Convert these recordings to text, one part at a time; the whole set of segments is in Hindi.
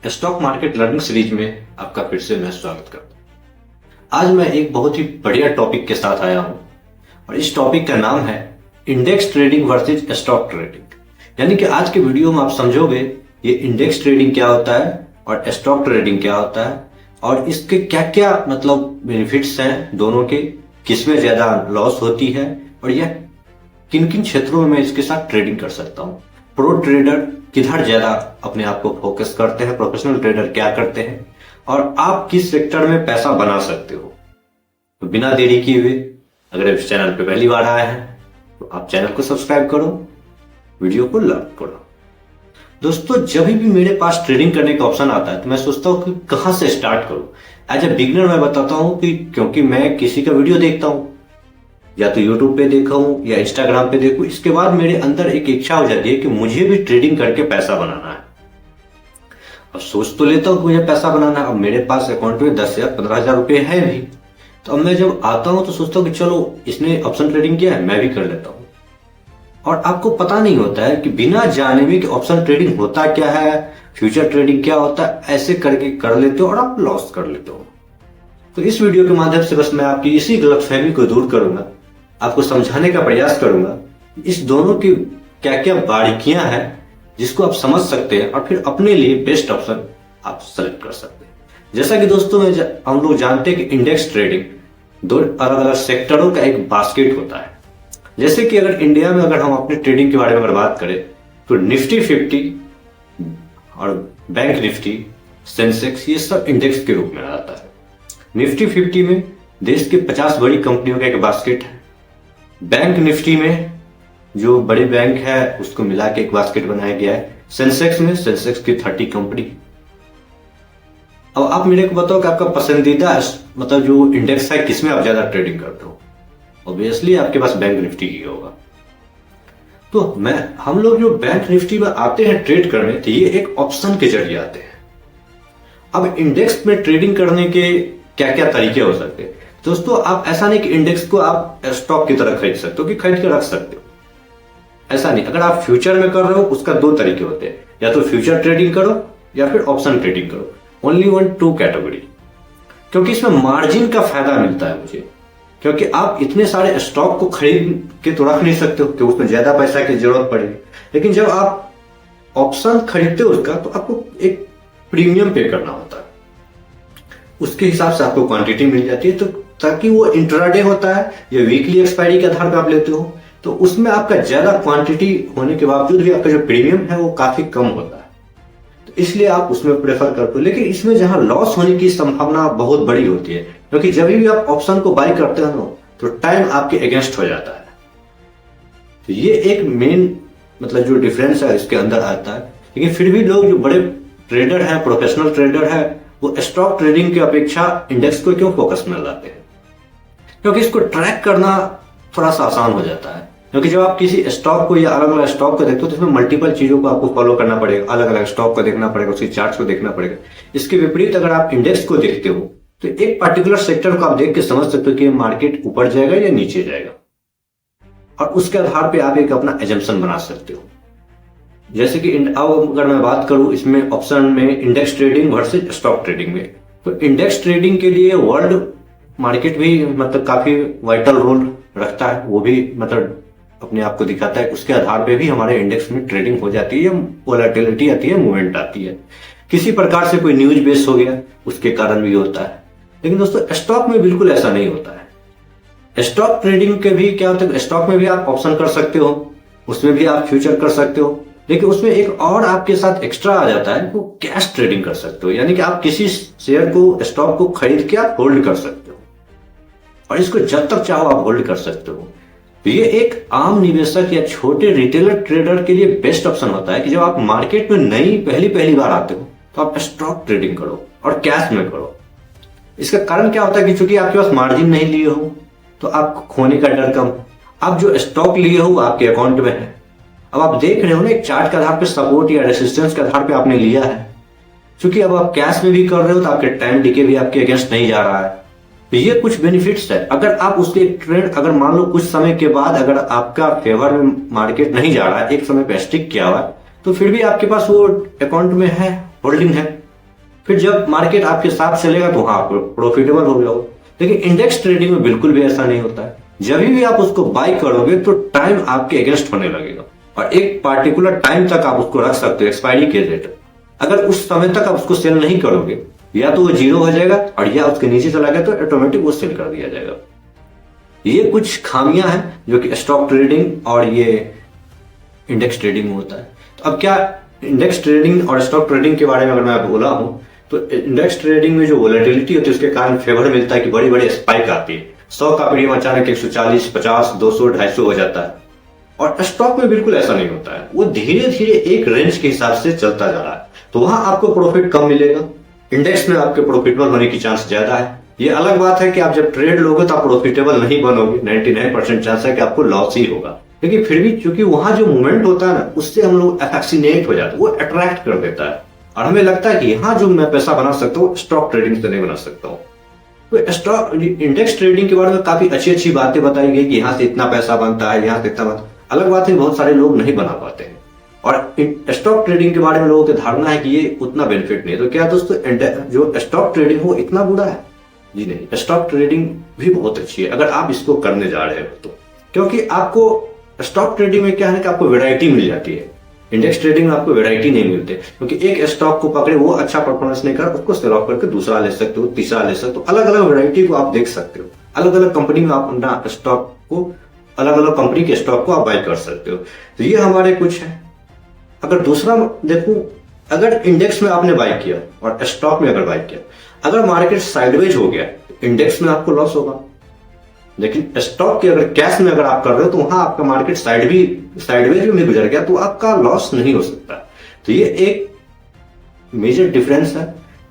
स्टॉक मार्केट लर्निंग सीरीज में आपका फिर से मैं स्वागत करता हूं। आज मैं एक बहुत ही बढ़िया टॉपिक के साथ आया हूं और इस टॉपिक का नाम है index trading versus stock trading. यानी कि आज के वीडियो में आप समझोगे ये इंडेक्स ट्रेडिंग क्या होता है और स्टॉक ट्रेडिंग क्या होता है और इसके क्या क्या मतलब बेनिफिट्स हैं दोनों के, किसमें ज्यादा लॉस होती है और यह किन किन क्षेत्रों में मैं इसके साथ ट्रेडिंग कर सकता हूं। प्रो ट्रेडर किधर ज्यादा अपने आप को फोकस करते हैं, प्रोफेशनल ट्रेडर क्या करते हैं और आप किस सेक्टर में पैसा बना सकते हो। तो बिना देरी किए हुए अगर इस चैनल पे पहली बार आए हैं तो आप चैनल को सब्सक्राइब करो, वीडियो को लाइक करो। दोस्तों, जब भी मेरे पास ट्रेडिंग करने का ऑप्शन आता है तो मैं सोचता हूं कि कहां से स्टार्ट करूं। एज ए बिगिनर मैं बताता हूं कि क्योंकि मैं किसी का वीडियो देखता हूं, या तो YouTube पे देखा हूं या Instagram पे देखूं, इसके बाद मेरे अंदर एक इच्छा हो जाती है कि मुझे भी ट्रेडिंग करके पैसा बनाना है। अब सोच तो लेता हूं कि मुझे पैसा बनाना है, अब मेरे पास अकाउंट में 10,000 15,000 रुपए है भी, तो अब मैं जब आता हूं तो सोचता हूं कि चलो इसने ऑप्शन ट्रेडिंग किया है, मैं भी कर लेता हूं। और आपको पता नहीं होता है कि बिना जाने में कि ऑप्शन ट्रेडिंग होता क्या है, फ्यूचर ट्रेडिंग क्या होता है, ऐसे करके कर लेते हो और आप लॉस कर लेते हो। तो इस वीडियो के माध्यम से बस मैं आपकी इसी गलतफहमी को दूर करूंगा, आपको समझाने का प्रयास करूंगा इस दोनों की क्या क्या बारीकियां हैं जिसको आप समझ सकते हैं और फिर अपने लिए बेस्ट ऑप्शन आप सेलेक्ट कर सकते हैं। जैसा कि दोस्तों हम लोग जानते हैं कि इंडेक्स ट्रेडिंग दो अलग अलग सेक्टरों का एक बास्केट होता है। जैसे कि अगर इंडिया में अगर हम अपने ट्रेडिंग के बारे में अगर बात करें तो निफ्टी 50 और बैंक निफ्टी, सेंसेक्स, ये सब इंडेक्स के रूप में आता है। निफ्टी 50 में देश के 50 बड़ी कंपनियों का एक बास्केट है। बैंक निफ्टी में जो बड़े बैंक है उसको मिला के एक बास्केट बनाया गया है। सेंसेक्स में सेंसेक्स की 30 कंपनी। अब आप मेरे को बताओ कि आपका पसंदीदा मतलब जो इंडेक्स है किसमें आप ज्यादा ट्रेडिंग करते हो। ऑब्वियसली आपके पास बैंक निफ्टी ही होगा। तो हम लोग जो बैंक निफ्टी में आते हैं ट्रेड करने, तो ये एक ऑप्शन के जरिए आते हैं। अब इंडेक्स में ट्रेडिंग करने के क्या क्या तरीके हो सकते हैं दोस्तों। आप ऐसा नहीं कि इंडेक्स को आप स्टॉक की तरह खरीद सकते हो कि खरीद के रख सकते हो, ऐसा नहीं। अगर आप फ्यूचर में कर रहे हो उसका दो तरीके होते हैं, या तो फ्यूचर ट्रेडिंग करो या फिर ऑप्शन ट्रेडिंग करो। ओनली वन टू कैटेगरी, क्योंकि इसमें मार्जिन का फायदा मिलता है मुझे, क्योंकि आप इतने सारे स्टॉक को खरीद के तो रख नहीं सकते हो कि उसमें ज्यादा पैसा की जरूरत पड़ेगी। लेकिन जब आप ऑप्शन खरीदते हो उसका तो आपको एक प्रीमियम पे करना होता है, उसके हिसाब से आपको क्वांटिटी मिल जाती है। तो ताकि वो इंट्राडे होता है या वीकली एक्सपायरी के आधार पर आप लेते हो तो उसमें आपका ज्यादा क्वांटिटी होने के बावजूद भी आपका जो प्रीमियम है वो काफी कम होता है, तो इसलिए आप उसमें प्रेफर करते हो। लेकिन इसमें जहां लॉस होने की संभावना बहुत बड़ी होती है, क्योंकि जब भी आप ऑप्शन को बाय करते हो तो टाइम आपके अगेंस्ट हो जाता है। तो ये एक मेन मतलब जो डिफरेंस है इसके अंदर आता है। लेकिन फिर भी लोग जो बड़े ट्रेडर है, प्रोफेशनल ट्रेडर है, वो स्टॉक ट्रेडिंग की अपेक्षा इंडेक्स को क्यों फोकस में लाते हैं, क्योंकि इसको ट्रैक करना थोड़ा सा आसान हो जाता है। क्योंकि जब आप किसी स्टॉक को या अलग अलग स्टॉक को देखते हो तो इसमें मल्टीपल चीजों को आपको फॉलो करना पड़ेगा, अलग अलग स्टॉक को देखना पड़ेगा, उसकी चार्ट्स को देखना पड़ेगा। इसके विपरीत अगर आप इंडेक्स को देखते हो तो एक पर्टिकुलर सेक्टर को आप देख के समझ सकते हो कि मार्केट ऊपर जाएगा या नीचे जाएगा, और उसके आधार पर आप एक अपना एजम्पशन बना सकते हो। जैसे कि अब अगर मैं बात करूं इसमें ऑप्शन में index trading versus stock trading में, तो इंडेक्स ट्रेडिंग के लिए वर्ल्ड मार्केट भी मतलब काफी वाइटल रोल रखता है, वो भी मतलब अपने आप को दिखाता है। उसके आधार पे भी हमारे इंडेक्स में ट्रेडिंग हो जाती है, वोलेटिलिटी आती है, मूवमेंट आती है। किसी प्रकार से कोई न्यूज बेस हो गया उसके कारण भी होता है। लेकिन दोस्तों स्टॉक में बिल्कुल ऐसा नहीं होता है। स्टॉक ट्रेडिंग के भी क्या होता है, स्टॉक में भी आप ऑप्शन कर सकते हो, उसमें भी आप फ्यूचर कर सकते हो, लेकिन उसमें एक और आपके साथ एक्स्ट्रा आ जाता है, वो कैश ट्रेडिंग कर सकते हो। यानी कि आप किसी शेयर को, स्टॉक को खरीद के आप होल्ड कर सकते हो और इसको जब तक चाहो आप होल्ड कर सकते हो। तो ये एक आम निवेशक या छोटे रिटेलर ट्रेडर के लिए बेस्ट ऑप्शन होता है कि जब आप मार्केट में पहली बार आते हो तो आप स्टॉक ट्रेडिंग करो और कैश में करो। इसका कारण क्या होता है कि चूंकि आपके पास मार्जिन नहीं लिए हो तो आपको खोने का डर कम। आप जो स्टॉक लिए हो आपके अकाउंट में है, अब आप देख रहे हो ना एक चार्ट के आधार पे सपोर्ट या रेसिस्टेंस के आधार पे आपने लिया है। क्योंकि अब आप कैश में भी कर रहे हो तो आपके टाइम डिके भी आपके अगेंस्ट नहीं जा रहा है। तो ये कुछ बेनिफिट्स है। अगर आप उसके ट्रेंड अगर मान लो कुछ समय के बाद अगर आपका फेवर में मार्केट नहीं जा रहा है, एक समय पे स्टिक किया हुआ है, तो फिर भी आपके पास वो अकाउंट में है, होल्डिंग है, फिर जब मार्केट आपके साथ चलेगा तो वहां आप प्रॉफिटेबल हो जाओगे। लेकिन इंडेक्स ट्रेडिंग में बिल्कुल भी ऐसा नहीं होता है। जब भी आप उसको बाई करोगे तो टाइम आपके अगेंस्ट होने लगेगा और एक पार्टिकुलर टाइम तक आप उसको रख सकते हो एक्सपायरी के डेट। अगर उस समय तक आप उसको सेल नहीं करोगे या तो वो जीरो हो जाएगा और या उसके नीचे चला गया तो ऑटोमेटिक वो सेल कर दिया जाएगा। ये कुछ खामियां हैं जो कि स्टॉक ट्रेडिंग और ये इंडेक्स ट्रेडिंग में होता है। तो अब क्या इंडेक्स ट्रेडिंग और स्टॉक ट्रेडिंग के बारे में अगर मैं बोला हूं तो इंडेक्स ट्रेडिंग में जो वोलेटिलिटी होती है उसके कारण फेवर मिलता है कि बड़ी बड़ी स्पाइक आती है। 100 का प्रीमियम अचानक 140, 50, 200, 250 हो जाता है। और स्टॉक में बिल्कुल ऐसा नहीं होता है, वो धीरे धीरे एक रेंज के हिसाब से चलता जा रहा है, तो वहां आपको प्रॉफिट कम मिलेगा। इंडेक्स में आपके प्रॉफिटेबल होने की चांस ज्यादा है। ये अलग बात है कि आप जब ट्रेड लोगे तो आप प्रॉफिटेबल नहीं बनोगे, 99% चांस है कि आपको लॉस ही होगा। लेकिन फिर भी क्योंकि वहां जो मूवमेंट होता है ना उससे हम लोग फैसिनेट हो जाते हैं, वो अट्रैक्ट कर देता है और हमें लगता है कि यहाँ जो मैं पैसा बना सकता हूँ स्टॉक ट्रेडिंग से नहीं बना सकता हूँ। तो स्टॉक इंडेक्स ट्रेडिंग के बारे में काफी अच्छी अच्छी बातें बताई गई कि यहाँ से इतना पैसा बनता है, यहाँ से इतना बनता है। अलग बात है बहुत सारे लोग नहीं बना पाते हैं और स्टॉक ट्रेडिंग के बारे में लोगों की धारणा है कि ये उतना बेनिफिट नहीं है। तो क्या दोस्तों जो स्टॉक ट्रेडिंग हो इतना बुरा है? जी नहीं, स्टॉक ट्रेडिंग भी बहुत अच्छी है अगर आप इसको करने जा रहे हो तो। क्योंकि आपको स्टॉक ट्रेडिंग में क्या है कि आपको वैरायटी मिल जाती है। इंडेक्स ट्रेडिंग में आपको वैरायटी नहीं मिलती क्योंकि एक स्टॉक को पकड़े वो अच्छा परफॉर्मेंस नहीं कर उसको सेल ऑफ करके दूसरा ले सकते हो, तीसरा ले सकते हो। अलग अलग वैरायटी को आप देख सकते हो, अलग अलग कंपनी में आप अपना स्टॉक को, अलग अलग कंपनी के स्टॉक को आप बाय कर सकते हो। तो ये हमारे कुछ है। अगर दूसरा देखूं, अगर इंडेक्स में आपने बाय किया और स्टॉक में अगर बाय किया, अगर मार्केट साइडवेज हो गया इंडेक्स में आपको लॉस होगा। लेकिन स्टॉक के अगर कैश में अगर आप कर रहे हो तो वहां आपका मार्केट साइडवेज में गुजर गया तो आपका लॉस नहीं हो सकता। तो ये एक मेजर डिफरेंस है।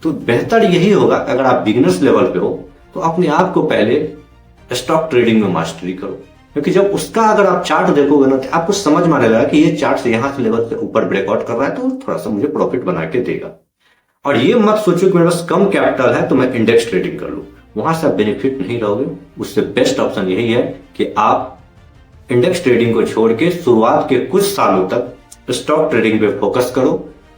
तो बेहतर यही होगा अगर आप बिगिनर्स लेवल पे हो तो अपने आप को पहले स्टॉक ट्रेडिंग में मास्टरी करो, क्योंकि जब उसका अगर आप चार्ट देखोगे ना तो आपको समझ में आने लगा कि ये चार्ट से यहां से लेवल से ऊपर ब्रेकआउट कर रहा है तो थोड़ा सा मुझे प्रॉफिट बना के देगा। और ये मत सोचो कि मेरे पास कम कैपिटल है तो मैं इंडेक्स ट्रेडिंग कर लूं, वहां से आप बेनिफिट नहीं रहोगे। उससे बेस्ट ऑप्शन यही है कि आप इंडेक्स ट्रेडिंग को छोड़ के शुरुआत के कुछ सालों तक स्टॉक ट्रेडिंग पे फोकस करो।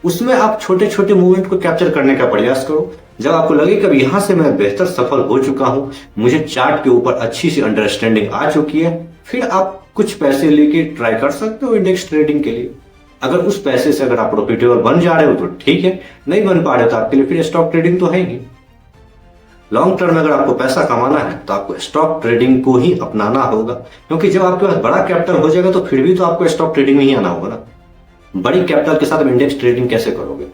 उसमें आप छोटे छोटे मूवमेंट को कैप्चर करने का प्रयास करो। जब आपको लगे कि यहां से मैं बेहतर सफल हो चुका हूं, मुझे चार्ट के ऊपर अच्छी सी अंडरस्टैंडिंग आ चुकी है, फिर आप कुछ पैसे लेके ट्राई कर सकते हो इंडेक्स ट्रेडिंग के लिए। अगर उस पैसे से अगर आप प्रॉफिटेबल बन जा रहे हो तो ठीक है, नहीं बन पा रहे हो तो आपके लिए फिर स्टॉक ट्रेडिंग तो है ही। लॉन्ग टर्म में अगर आपको पैसा कमाना है तो आपको स्टॉक ट्रेडिंग को ही अपनाना होगा, क्योंकि जब आपके पास बड़ा कैपिटल हो जाएगा तो फिर भी तो आपको स्टॉक ट्रेडिंग में ही आना होगा ना। बड़ी कैपिटल के साथ इंडेक्स ट्रेडिंग कैसे करोगे,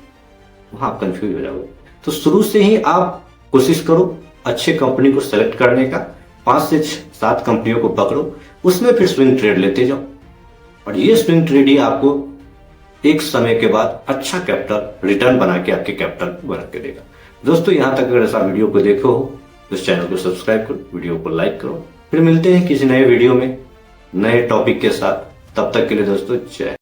वहां आप कंफ्यूज हो जाओगे। तो शुरू से ही आप कोशिश करो अच्छे कंपनी को सेलेक्ट करने का, 5 से 7 कंपनियों को पकड़ो, उसमें फिर स्विंग ट्रेड लेते जाओ और ये स्विंग ट्रेड ही आपको एक समय के बाद अच्छा कैपिटल रिटर्न बना के आपके कैपिटल बना के देगा। दोस्तों यहां तक अगर ऐसा वीडियो को देखो हो तो इस चैनल को सब्सक्राइब करो, वीडियो को लाइक करो। फिर मिलते हैं किसी नए वीडियो में नए टॉपिक के साथ। तब तक के लिए दोस्तों जय।